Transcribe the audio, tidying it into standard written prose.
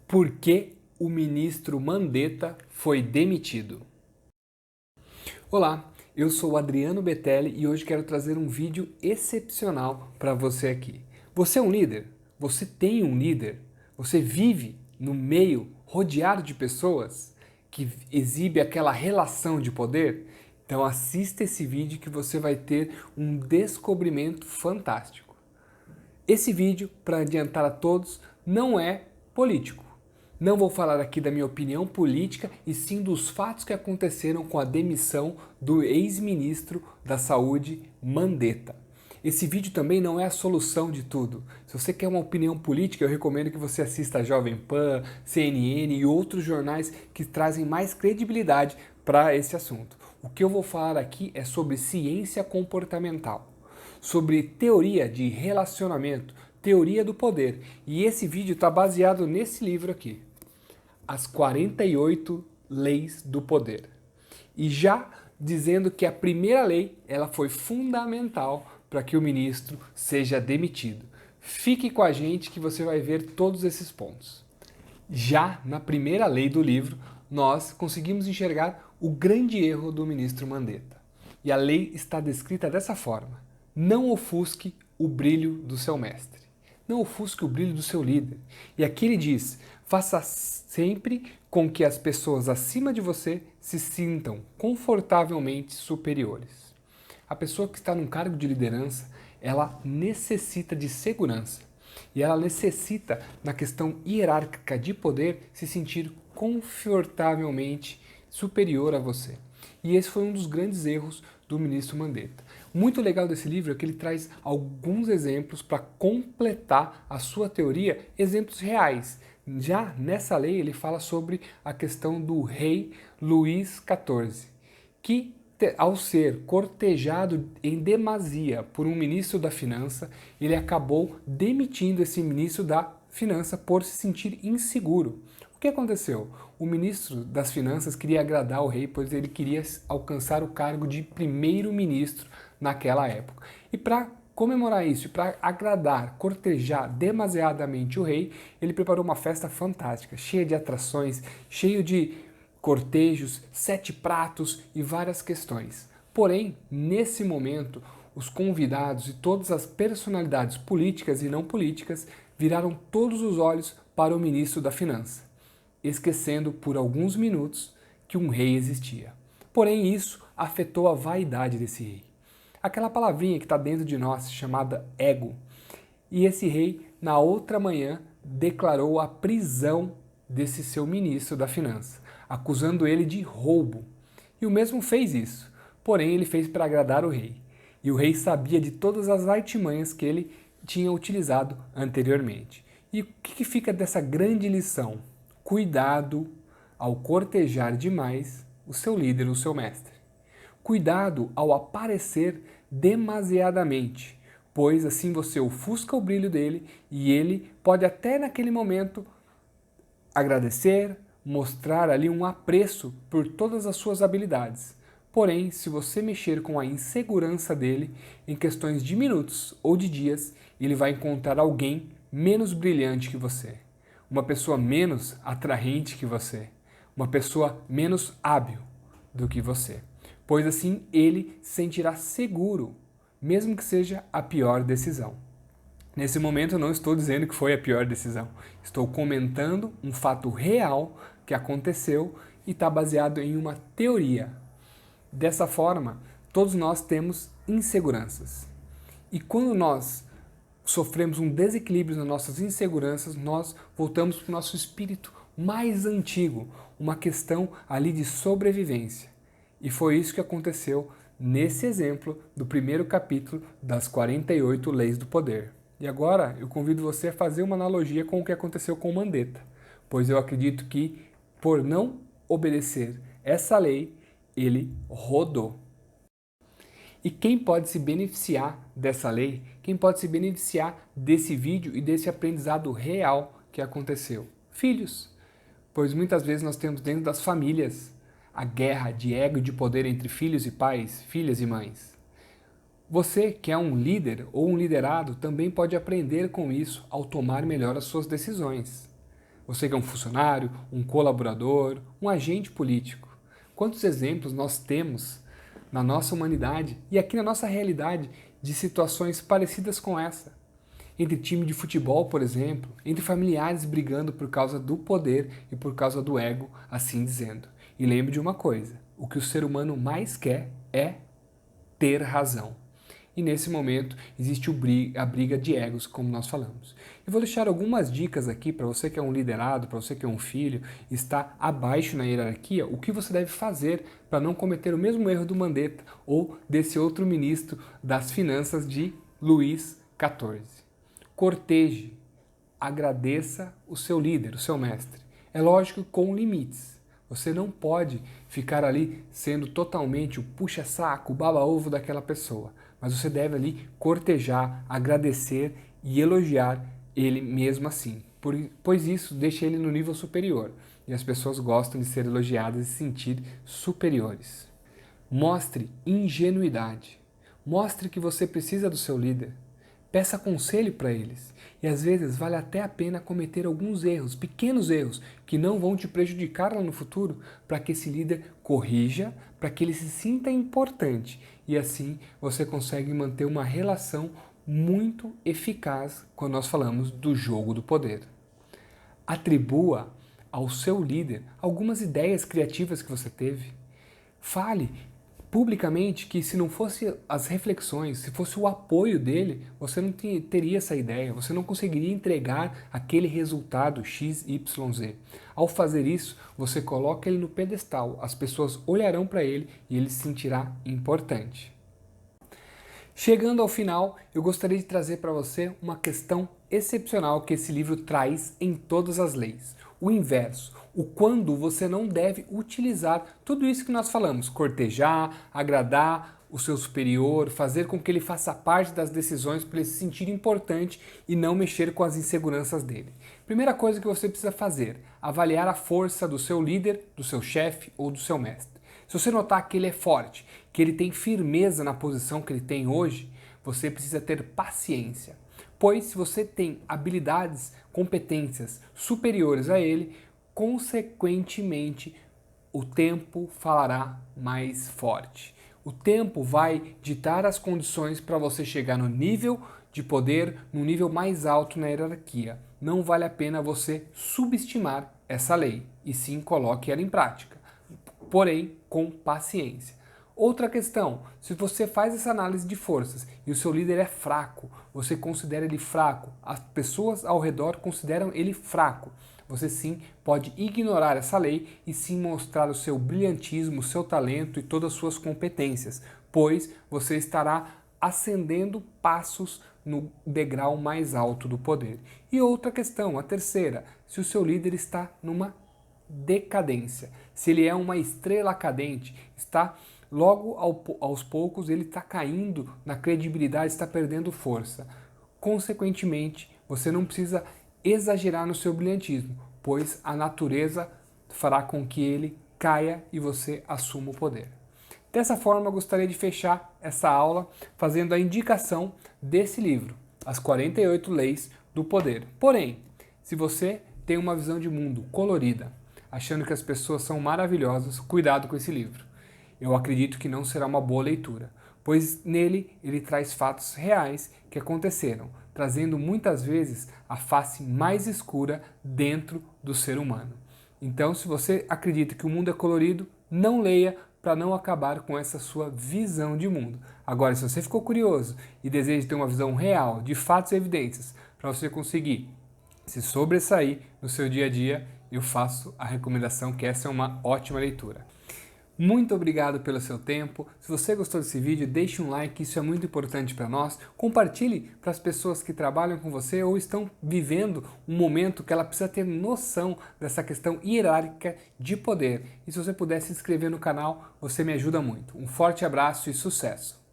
Por que o ministro Mandetta foi demitido? Olá, eu sou o Adriano Betelli e hoje quero trazer um vídeo excepcional para você aqui. Você é um líder? Você tem um líder? Você vive no meio rodeado de pessoas que exibe aquela relação de poder? Então assista esse vídeo que você vai ter um descobrimento fantástico. Esse vídeo, para adiantar a todos, não é político. Não vou falar aqui da minha opinião política e sim dos fatos que aconteceram com a demissão do ex-ministro da Saúde, Mandetta. Esse vídeo também não é a solução de tudo. Se você quer uma opinião política, eu recomendo que você assista a Jovem Pan, CNN e outros jornais que trazem mais credibilidade para esse assunto. O que eu vou falar aqui é sobre ciência comportamental, sobre teoria de relacionamento, teoria do poder. E esse vídeo está baseado nesse livro aqui, As 48 Leis do Poder. E já dizendo que a primeira lei ela foi fundamental para que o ministro seja demitido. Fique com a gente que você vai ver todos esses pontos. Já na primeira lei do livro, nós conseguimos enxergar o grande erro do ministro Mandetta. E a lei está descrita dessa forma: não ofusque o brilho do seu mestre. Não ofusque o brilho do seu líder. E aqui ele diz: faça sempre com que as pessoas acima de você se sintam confortavelmente superiores. A pessoa que está num cargo de liderança, ela necessita de segurança. E ela necessita, na questão hierárquica de poder, se sentir confortavelmente superior a você. E esse foi um dos grandes erros do ministro Mandetta. Muito legal desse livro é que ele traz alguns exemplos para completar a sua teoria, exemplos reais. Já nessa lei ele fala sobre a questão do rei Luís XIV, que ao ser cortejado em demasia por um ministro da Finança, ele acabou demitindo esse ministro da Finança por se sentir inseguro. O que aconteceu? O ministro das Finanças queria agradar o rei, pois ele queria alcançar o cargo de primeiro-ministro naquela época. E para comemorar isso, para agradar, cortejar demasiadamente o rei, ele preparou uma festa fantástica, cheia de atrações, cheio de cortejos, 7 pratos e várias questões. Porém, nesse momento, os convidados e todas as personalidades políticas e não políticas viraram todos os olhos para o ministro da Finança, esquecendo por alguns minutos que um rei existia. Porém, isso afetou a vaidade desse rei. Aquela palavrinha que está dentro de nós, chamada ego. E esse rei, na outra manhã, declarou a prisão desse seu ministro da Finança, acusando ele de roubo. E o mesmo fez isso, porém ele fez para agradar o rei. E o rei sabia de todas as artimanhas que ele tinha utilizado anteriormente. E o que fica dessa grande lição? Cuidado ao cortejar demais o seu líder, o seu mestre. Cuidado ao aparecer demasiadamente, pois assim você ofusca o brilho dele e ele pode até naquele momento agradecer, mostrar ali um apreço por todas as suas habilidades. Porém, se você mexer com a insegurança dele, em questões de minutos ou de dias, ele vai encontrar alguém menos brilhante que você, uma pessoa menos atraente que você, uma pessoa menos hábil do que você. Pois assim ele se sentirá seguro, mesmo que seja a pior decisão. Nesse momento eu não estou dizendo que foi a pior decisão, estou comentando um fato real que aconteceu e está baseado em uma teoria. Dessa forma, todos nós temos inseguranças. E quando nós sofremos um desequilíbrio nas nossas inseguranças, nós voltamos para o nosso espírito mais antigo, uma questão ali de sobrevivência. E foi isso que aconteceu nesse exemplo do primeiro capítulo das 48 Leis do Poder. E agora eu convido você a fazer uma analogia com o que aconteceu com Mandetta, pois eu acredito que, por não obedecer essa lei, ele rodou. E quem pode se beneficiar dessa lei? Quem pode se beneficiar desse vídeo e desse aprendizado real que aconteceu? Filhos. Pois muitas vezes nós temos dentro das famílias a guerra de ego e de poder entre filhos e pais, filhas e mães. Você, que é um líder ou um liderado, também pode aprender com isso ao tomar melhor as suas decisões. Você que é um funcionário, um colaborador, um agente político. Quantos exemplos nós temos na nossa humanidade e aqui na nossa realidade de situações parecidas com essa? Entre time de futebol, por exemplo, entre familiares brigando por causa do poder e por causa do ego, assim dizendo. E lembre de uma coisa, o que o ser humano mais quer é ter razão. E nesse momento existe a briga de egos, como nós falamos. Eu vou deixar algumas dicas aqui para você que é um liderado, para você que é um filho, está abaixo na hierarquia, o que você deve fazer para não cometer o mesmo erro do Mandetta ou desse outro ministro das Finanças de Luís XIV. Corteje, agradeça o seu líder, o seu mestre. É lógico, com limites. Você não pode ficar ali sendo totalmente o puxa-saco, o baba-ovo daquela pessoa. Mas você deve ali cortejar, agradecer e elogiar ele mesmo assim. Pois isso deixa ele no nível superior. E as pessoas gostam de ser elogiadas e se sentir superiores. Mostre ingenuidade. Mostre que você precisa do seu líder. Peça conselho para eles. E às vezes vale até a pena cometer alguns erros, pequenos erros, que não vão te prejudicar lá no futuro, para que esse líder corrija, para que ele se sinta importante. E assim você consegue manter uma relação muito eficaz quando nós falamos do jogo do poder. Atribua ao seu líder algumas ideias criativas que você teve. Fale publicamente que se não fosse as reflexões, se fosse o apoio dele, você não teria essa ideia, você não conseguiria entregar aquele resultado XYZ. Ao fazer isso, você coloca ele no pedestal, as pessoas olharão para ele e ele se sentirá importante. Chegando ao final, eu gostaria de trazer para você uma questão excepcional que esse livro traz em todas as leis. O inverso, o quando você não deve utilizar tudo isso que nós falamos, cortejar, agradar o seu superior, fazer com que ele faça parte das decisões para ele se sentir importante e não mexer com as inseguranças dele. Primeira coisa que você precisa fazer, avaliar a força do seu líder, do seu chefe ou do seu mestre. Se você notar que ele é forte, que ele tem firmeza na posição que ele tem hoje, você precisa ter paciência. Pois se você tem habilidades, competências superiores a ele, consequentemente o tempo falará mais forte. O tempo vai ditar as condições para você chegar no nível de poder, no nível mais alto na hierarquia. Não vale a pena você subestimar essa lei, e sim coloque ela em prática. Porém, com paciência. Outra questão, se você faz essa análise de forças e o seu líder é fraco, você considera ele fraco, as pessoas ao redor consideram ele fraco, você sim pode ignorar essa lei e sim mostrar o seu brilhantismo, o seu talento e todas as suas competências, pois você estará ascendendo passos no degrau mais alto do poder. E outra questão, a terceira, se o seu líder está numa decadência, se ele é uma estrela cadente, está logo aos poucos ele está caindo na credibilidade, está perdendo força. Consequentemente, você não precisa exagerar no seu brilhantismo, pois a natureza fará com que ele caia e você assuma o poder. Dessa forma, eu gostaria de fechar essa aula fazendo a indicação desse livro, As 48 Leis do Poder. Porém, se você tem uma visão de mundo colorida, achando que as pessoas são maravilhosas, cuidado com esse livro. Eu acredito que não será uma boa leitura, pois nele ele traz fatos reais que aconteceram, trazendo muitas vezes a face mais escura dentro do ser humano. Então, se você acredita que o mundo é colorido, não leia para não acabar com essa sua visão de mundo. Agora, se você ficou curioso e deseja ter uma visão real, de fatos e evidências, para você conseguir se sobressair no seu dia a dia, eu faço a recomendação que essa é uma ótima leitura. Muito obrigado pelo seu tempo. Se você gostou desse vídeo, deixe um like, isso é muito importante para nós. Compartilhe para as pessoas que trabalham com você ou estão vivendo um momento que ela precisa ter noção dessa questão hierárquica de poder. E se você puder se inscrever no canal, você me ajuda muito. Um forte abraço e sucesso!